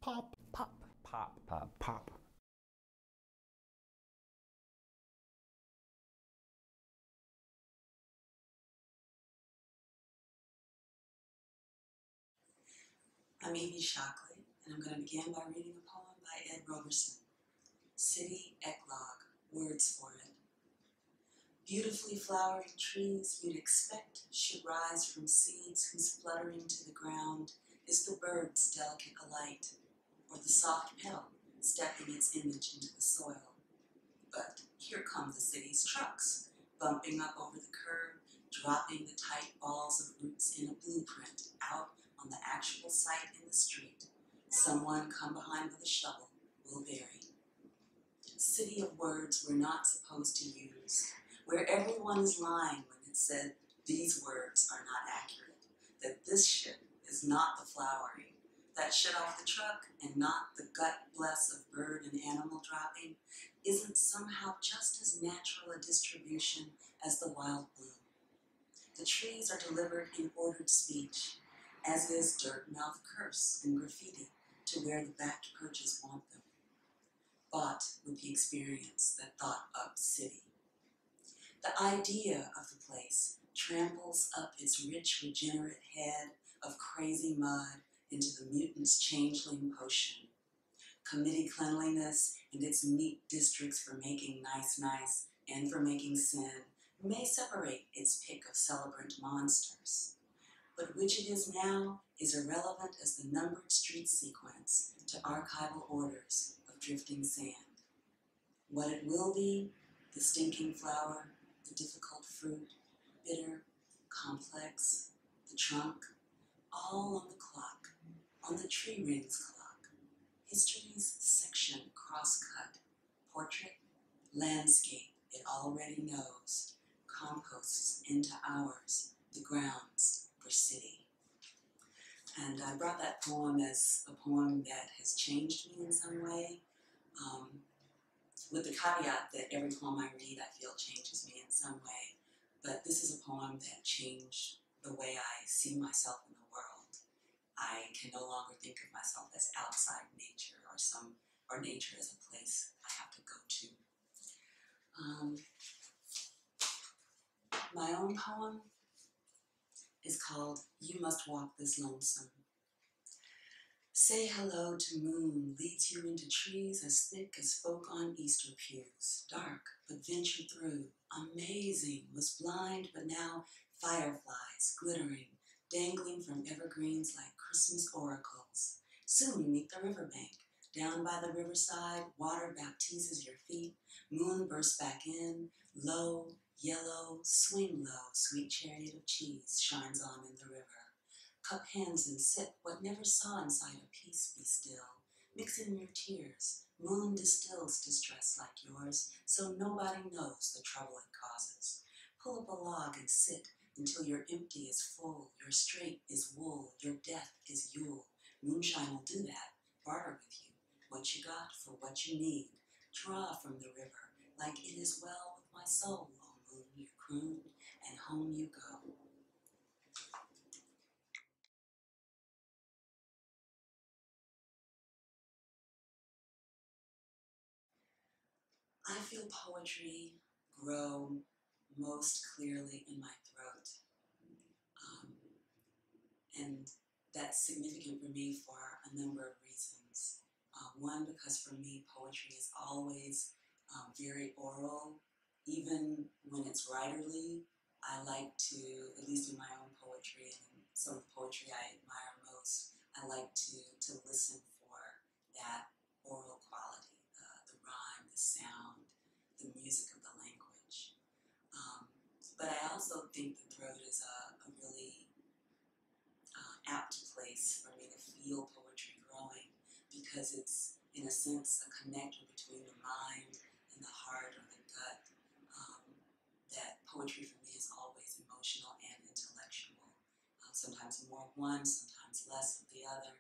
Pop. Pop. Pop. Pop. Pop. I'm Evie Shockley, and I'm going to begin by reading a poem by Ed Roberson, City Eclogue, Words for It. Beautifully flowering trees you'd expect should rise from seeds whose fluttering to the ground is the bird's delicate alight, or the soft petal stepping its image into the soil. But here come the city's trucks, bumping up over the curb, dropping the tight balls of roots in a blueprint out on the actual site in the street. Someone come behind with a shovel will vary. City of words we're not supposed to use, where everyone is lying when it said these words are not accurate, that this shit is not the flowering, that shit off the truck and not the gut bless of bird and animal dropping isn't somehow just as natural a distribution as the wild bloom. The trees are delivered in ordered speech, as is dirt mouth curse and graffiti to where the backed perches want them, bought with the experience that thought up city. The idea of the place tramples up its rich regenerate head of crazy mud into the mutant's changeling potion. Committee cleanliness and its neat districts for making nice and for making sin may separate its pick of celebrant monsters. But which it is now is irrelevant as the numbered street sequence to archival orders of drifting sand. What it will be, the stinking flower, the difficult fruit, bitter, complex, the trunk, all on the clock, on the tree rings clock. History's section cross-cut, portrait, landscape it already knows, composts into ours, the grounds for city. And I brought that poem as a poem that has changed me in some way, with the caveat that every poem I read I feel changes me in some way. But this is a poem that changed the way I see myself in the world. I can no longer think of myself as outside nature or nature as a place I have to go to. My own poem is called You Must Walk This Lonesome. Say hello to moon leads you into trees as thick as folk on Easter pews. Dark, but venture through. Amazing, was blind, but now fireflies glittering, dangling from evergreens like Christmas oracles. Soon you meet the riverbank. Down by the riverside, water baptizes your feet. Moon bursts back in, low, yellow, swing low, sweet chariot of cheese shines on in the river. Cup hands and sip what never saw inside a peace be still. Mix in your tears. Moon distills distress like yours, so nobody knows the trouble it causes. Pull up a log and sit until your empty is full, your straight is wool, your death is Yule. Moonshine will do that, barter with you. What you got for what you need. Draw from the river, like it is well with my soul, oh moon, you croon, and home you go. I feel poetry grow most clearly in my throat. And that's significant for me for a number of reasons. One, because for me, poetry is always very oral. Even when it's writerly, I like to, at least in my own poetry and some of the poetry I admire most, I like to listen for that oral quality, the rhyme, the sound, the music of the language. But I also think the throat is a really apt place for me to feel poetry growing, because it's, in a sense, a connector between the mind and the heart or the gut. That poetry for me is always emotional and intellectual. Sometimes more of one, sometimes less of the other,